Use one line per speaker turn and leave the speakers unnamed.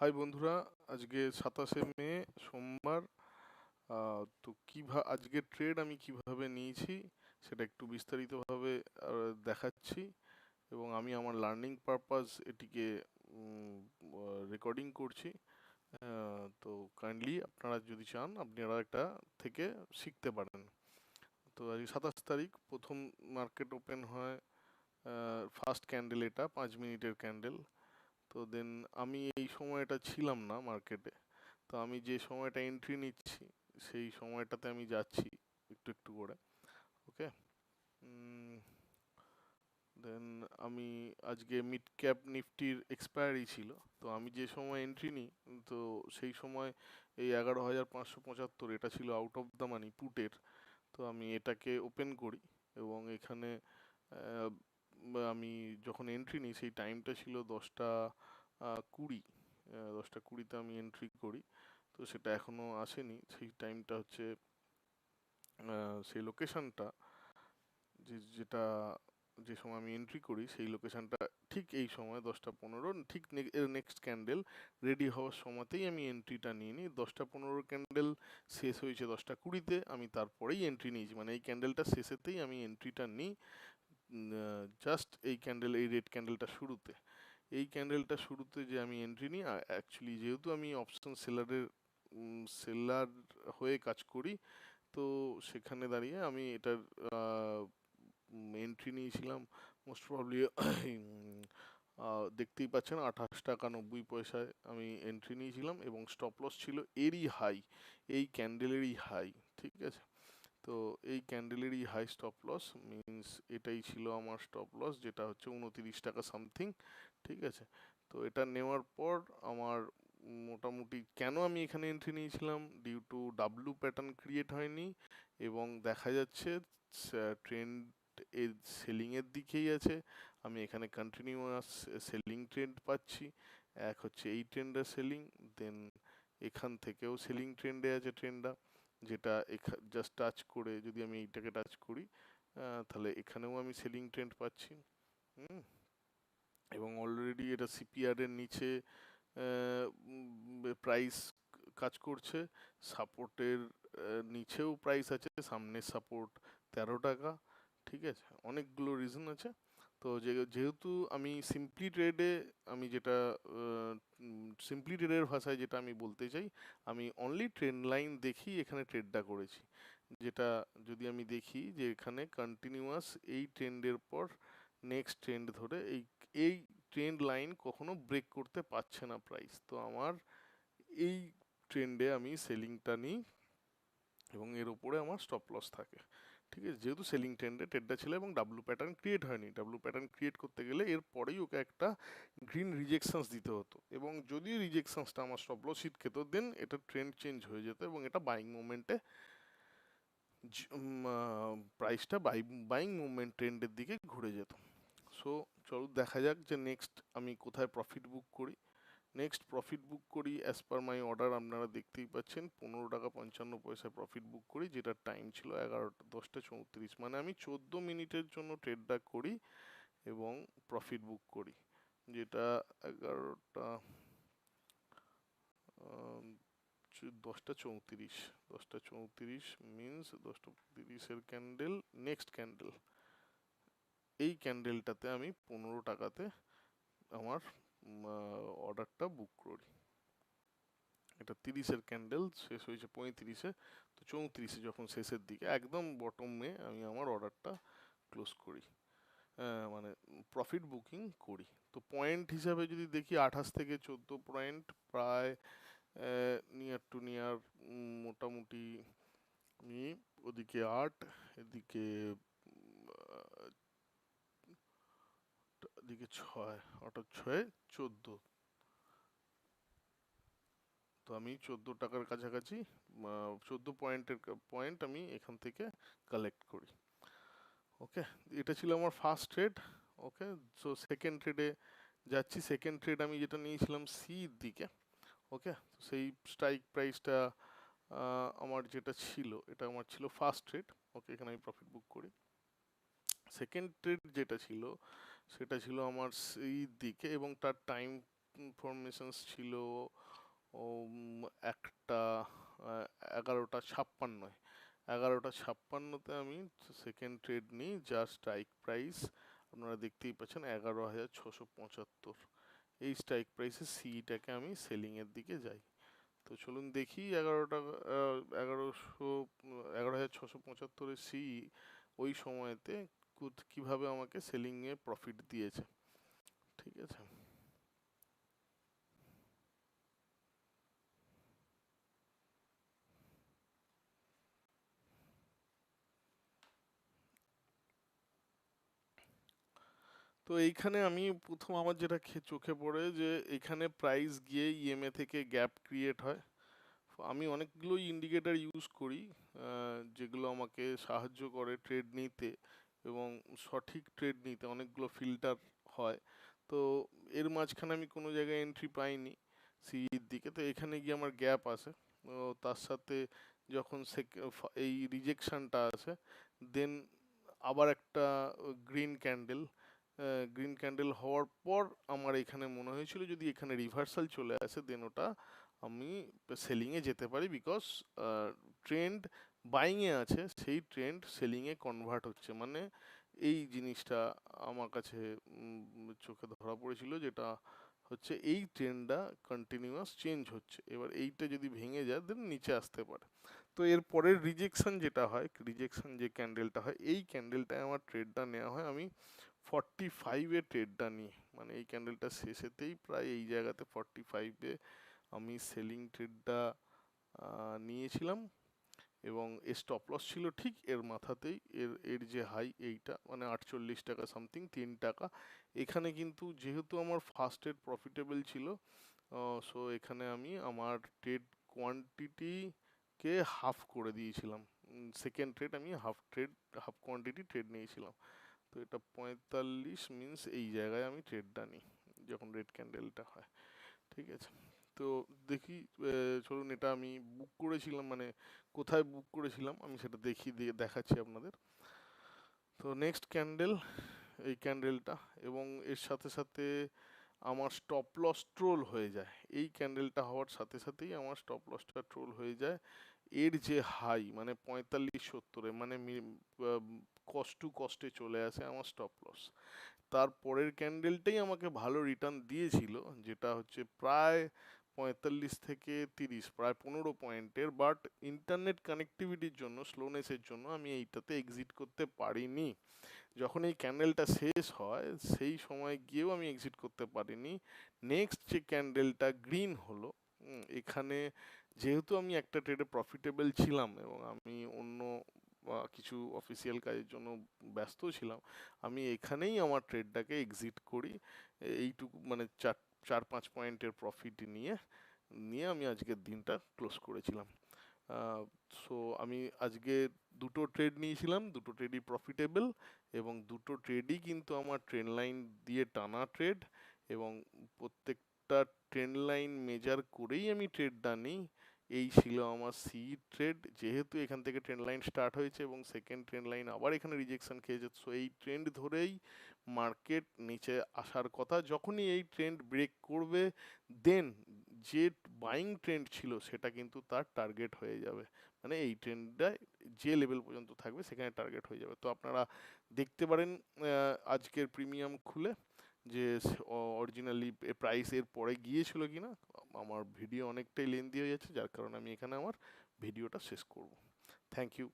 High বন্ধুরা, আজকে 27শে মে, সোমবার। তো আজকে ট্রেড আমি কিভাবে নিয়েছি সেটা একটু বিস্তারিতভাবে দেখাচ্ছি, এবং আমি আমার লার্নিং পারপাস এটিকে রেকর্ডিং করছি। তো কাইন্ডলি আপনারা যদি চান আপনারা একটা থেকে শিখতে পারেন। তো আজকে 27 তারিখ, প্রথম মার্কেট ওপেন হয়, ফার্স্ট ক্যান্ডেল, এটা 5 মিনিটের ক্যান্ডেল। তো দেন আমি এই সময়টা ছিলাম না মার্কেটে। তো আমি যে সময়টা এন্ট্রি নিচ্ছি সেই সময়টাতে আমি যাচ্ছি একটু একটু করে। ওকে। দেন আমি আজকে মিড ক্যাপ নিফটির এক্সপায়ারি ছিল। তো আমি যে সময় এন্ট্রি নিই, তো সেই সময় এই 11,575 এটা ছিল আউট অফ দ্য মানি পুটের। তো আমি এটাকে ওপেন করি, এবং এখানে আহ, আমি যখন এন্ট্রি নিই সেই টাইমটা ছিল 10টা 20। 10টা 20-তে আমি এন্ট্রি করি। তো সেটা এখনো আসেনি, সেই টাইমটা হচ্ছে সেই লোকেশনটা, যেটা যে সময় আমি এন্ট্রি করি সেই লোকেশনটা ঠিক এই সময় 10টা 15, ঠিক এর নেক্সট ক্যান্ডেল রেডি হওয়ার সময়তেই আমি এন্ট্রিটা নিয়ে নিই। 10টা 15 ক্যান্ডেল শেষ হয়েছে 10টা 20-তে, আমি তারপরেই এন্ট্রি নিয়েছি, মানে এই ক্যান্ডেলটা শেষেতেই আমি এন্ট্রিটা নিই। জাস্ট এই ক্যান্ডেল, এই রেড ক্যান্ডেলটা শুরুতে, এই ক্যান্ডেলটা শুরুতে যে আমি এন্ট্রি নিই, অ্যাকচুয়ালি যেহেতু আমি অপশন সেলার হয়ে কাজ করি, তো সেখানে দাঁড়িয়ে আমি এটার এন্ট্রি নিয়েছিলাম মোস্ট প্রবাবলি দেখতেই পাচ্ছেন 28 টাকা 90 পয়সায় আমি এন্ট্রি নিয়েছিলাম, এবং স্টপ লস ছিল এরই হাই, এই ক্যান্ডেলেরই হাই। ঠিক আছে। তো এই ক্যান্ডেলেরই হাই স্টপ লস মিনস এটাই ছিল আমার স্টপ লস, যেটা হচ্ছে 29 টাকা সামথিং। ঠিক আছে। তো এটা নেওয়ার পর আমার মোটামুটি, কেন আমি এখানে এন্ট্রি নিয়েছিলাম, due to W pattern create হয়নি, এবং দেখা যাচ্ছে ট্রেন্ড এর সেলিংয়ের দিকেই আছে। আমি এখানে কন্টিনিউয়াস সেলিং ট্রেন্ড পাচ্ছি। এক হচ্ছে এই ট্রেন্ডের সেলিং, দেন এখান থেকেও সেলিং ট্রেন্ডে আছে ট্রেন্ডটা, যেটা জাস্ট টাচ করে, যদি আমি এইটাকে টাচ করি, তাহলে এখানেও আমি সেলিং ট্রেন্ড পাচ্ছি। হুম। এবং অলরেডি এটা সিপিআর এর নিচে প্রাইস কাজ করছে, সাপোর্টের নিচেও প্রাইস আছে, সামনের সাপোর্ট 13 টাকা। ঠিক আছে, অনেকগুলো রিজন আছে। তো যেহেতু আমি সিম্পলি ট্রেডে, আমি যেটা সিম্পলি ট্রেডের ভাষায় যেটা আমি বলতে চাই, আমি অনলি ট্রেন্ড লাইন দেখি এখানে ট্রেডটা করেছি। যেটা যদি আমি দেখি যে এখানে কন্টিনিউয়াস এই ট্রেন্ডের পর নেক্সট ট্রেন্ড ধরে এই এই ট্রেন্ড লাইন কখনো ব্রেক করতে পারছে না প্রাইস, তো আমার এই ট্রেন্ডে আমি সেলিংটা নিই, এবং এর উপরে আমার স্টপ লস থাকে। ঠিক আছে, যেহেতু সেলিং ট্রেন্ডে ট্রেডটা ছিল এবং ডাব্লু প্যাটার্ন ক্রিয়েট হয়নি, ডাব্লু প্যাটার্ন ক্রিয়েট করতে গেলে এর পরেই ওকে একটা গ্রিন রিজেকশনস দিতে হতো, এবং যদি রিজেকশনসটা আমার স্টপ লস হিট খেত, দেন এটা ট্রেন্ড চেঞ্জ হয়ে যেত, এবং এটা বাইং মুভমেন্টে প্রাইসটা বাইং মুভমেন্ট ট্রেন্ডের দিকে ঘুরে যেত। সো চলো দেখা যাক যে নেক্সট আমি কোথায় প্রফিট বুক করি। নেক্সট প্রফিট বুক করি অ্যাজ পার মাই অর্ডার, আপনারা দেখতেই পাচ্ছেন 15 টাকা 55 পয়সায় প্রফিট বুক করি, যেটার টাইম ছিল 10টা 34, মানে আমি 14 মিনিটের জন্য ট্রেডটা করি এবং প্রফিট বুক করি, যেটা 11টা 10টা 34, 10টা 34 মিনস 10টা 30-এর ক্যান্ডেল, নেক্সট ক্যান্ডেল, এই ক্যান্ডেলটাতে আমি 15 টাকাতে আমার অর্ডারটা বুক করি। এটা 30-এর ক্যান্ডেল, শেষ হয়েছে 35-এ। তো 34-এ যখন শেষের দিকে একদম বটমে আমি আমার অর্ডারটা ক্লোজ করি, মানে প্রফিট বুকিং করি। তো পয়েন্ট হিসাবে যদি দেখি, 28 থেকে 14 পয়েন্ট, প্রায় নিয়ার টু নিয়ার, মোটামুটি আমি ওদিকে 8, এদিকে এদিকে 6, 8 আর 6 14। তো আমি 14 টাকার কাছাকাছি 14 পয়েন্ট আমি এখান থেকে কালেক্ট করি। ওকে, এটা ছিল আমার ফার্স্ট ট্রেড। ওকে, সো সেকেন্ড ট্রেডে যাচ্ছি। সেকেন্ড ট্রেড আমি যেটা নিয়েছিলাম সির দিকে। ওকে, সেই স্ট্রাইক প্রাইসটা আমার যেটা ছিল, এটা আমার ছিল ফার্স্ট ট্রেড। ওকে, এখানে আমি প্রফিট বুক করি। সেকেন্ড ট্রেড যেটা ছিল সেটা ছিল আমার সির দিকে, এবং তার টাইম ইনফরমেশনস ছিল একটা 11:56, 11:56-তে আমি সেকেন্ড ট্রেড নিই, যার স্ট্রাইক প্রাইস আপনারা দেখতেই পাচ্ছেন 11,675। এই স্ট্রাইক প্রাইসে সিটাকে আমি সেলিংয়ের দিকে যাই। তো চলুন দেখি 11,675-এর সি ওই সময়তে কিভাবে আমাকে সেলিংয়ে প্রফিট দিয়েছে। ঠিক আছে, তো এইখানে আমি প্রথম আমার যেটা চোখে পড়ে যে এখানে প্রাইস গিয়ে ইএমএ থেকে গ্যাপ ক্রিয়েট হয়। আমি অনেকগুলো ইন্ডিকেটর ইউজ করি যেগুলো আমাকে সাহায্য করে ট্রেড নিতে এবং সঠিক ট্রেড নিতে। অনেকগুলো ফিল্টার হয়, তো এর মাঝখানে আমি কোনো জায়গায় এন্ট্রি পাইনি সিইর দিকে, তো এখানে গিয়ে আমার গ্যাপ আসে। তো তার সাথে যখন এই রিজেকশনটা আসে, দেন আবার একটা গ্রিন ক্যান্ডেল হওয়ার পর আমার এখানে মনে হয়েছিল যদি এখানে রিভার্সাল চলে আসে দেন ওটা আমি সেলিংয়ে যেতে পারি, বিকজ ট্রেন্ড বাইংয়ে আছে, সেই ট্রেন্ড সেলিংয়ে কনভার্ট হচ্ছে। মানে এই জিনিসটা আমার কাছে চোখে ধরা পড়েছিল, যেটা হচ্ছে এই ট্রেন্ডটা কন্টিনিউয়াস চেঞ্জ হচ্ছে। এবার এইটা যদি ভেঙে যায় দেন নিচে আসতে পারে। তো এর পরের রিজেকশন যেটা হয়, রিজেকশন যে ক্যান্ডেলটা হয়, এই ক্যান্ডেলটায় আমার ট্রেডটা নেওয়া হয় আমি 45-এ ট্রেডটা নিই। মানে এই ক্যান্ডেলটা শেষেতেই প্রায় এই জায়গাতে 45-এ আমি সেলিং ট্রেডটা নিয়েছিলাম এবং এর স্টপ লস ছিল ঠিক এর মাথাতেই। এর এর যে হাই এইটা মানে 48 টাকা সামথিং, 3 টাকা। এখানে কিন্তু যেহেতু আমার ফার্স্ট ট্রেড প্রফিটেবল ছিল, সো এখানে আমি আমার ট্রেড কোয়ান্টিটিকে হাফ করে দিয়েছিলাম। সেকেন্ড ট্রেড আমি হাফ কোয়ান্টিটি ট্রেড নিয়েছিলাম। তো এটা 45 মিন্স এই জায়গায় আমি ট্রেডটা নিই যখন রেড ক্যান্ডেলটা হয়। ঠিক আছে, তো দেখি চলুন এটা আমি বুক করেছিলাম, মানে কোথায় বুক করেছিলাম আমি সেটা দেখাচ্ছি আপনাদের। তো নেক্সট ক্যান্ডেল, এই ক্যান্ডেলটা, এবং এর সাথে সাথে আমার স্টপ লস ট্রোল হয়ে যায়। এই ক্যান্ডেলটা হওয়ার সাথে সাথেই আমার স্টপ লসটা ট্রোল হয়ে যায়। এর যে হাই মানে 45-70-এ, মানে কস্ট টু কস্টে চলে আসে আমার স্টপ লস। তারপরের ক্যান্ডেলটাই আমাকে ভালো রিটার্ন দিয়েছিল, যেটা হচ্ছে প্রায় 45 থেকে 30, প্রায় 15 পয়েন্টের, বাট ইন্টারনেট কানেক্টিভিটির জন্য, স্লোনেসের জন্য আমি এইটাতে এক্সিট করতে পারিনি। যখন এই ক্যান্ডেলটা শেষ হয় সেই সময় গিয়েও আমি এক্সিট করতে পারিনি। নেক্সট যে ক্যান্ডেলটা গ্রিন হলো, এখানে যেহেতু আমি একটা ট্রেডে প্রফিটেবল ছিলাম এবং আমি অন্য কিছু অফিসিয়াল কাজের জন্য ব্যস্ত ছিলাম, আমি এখানেই আমার ট্রেডটাকে এক্সিট করি। এইটুকু মানে 4-5 পয়েন্টের প্রফিট নিয়ে নিয়ে আমি আজকের দিনটা ক্লোজ করেছিলাম। সো আমি আজকে দুটো ট্রেড নিয়েছিলাম, দুটো ট্রেডই প্রফিটেবল এবং দুটো ট্রেডই কিন্তু আমার ট্রেন্ড লাইন দিয়ে টানা ট্রেড, এবং প্রত্যেকটা ট্রেন্ড লাইন মেজার করেই আমি ট্রেডটা নিই। এই ছিল আমার সি ট্রেড। যেহেতু এখান থেকে ট্রেন্ড লাইন স্টার্ট হয়েছে এবং সেকেন্ড ট্রেন্ড লাইন আবার এখানে রিজেকশন খেয়েছে, সো এই ট্রেন্ড ধরেই মার্কেট নিচে আসার কথা। যখনই এই ট্রেন্ড ব্রেক করবে দেন যে বাইং ট্রেন্ড ছিল সেটা কিন্তু তার টার্গেট হয়ে যাবে। মানে এই ট্রেন্ডটায় যে লেভেল পর্যন্ত থাকবে সেখানে টার্গেট হয়ে যাবে। তো আপনারা দেখতে পারেন আজকের প্রিমিয়াম খুলে যে অরিজিনালি প্রাইস এর পরে গিয়েছিল কিনা। আমার ভিডিও অনেকটাই লেন্দি হয়ে যাচ্ছে, যার কারণে আমি এখানে আমার ভিডিওটা শেষ করব। Thank you.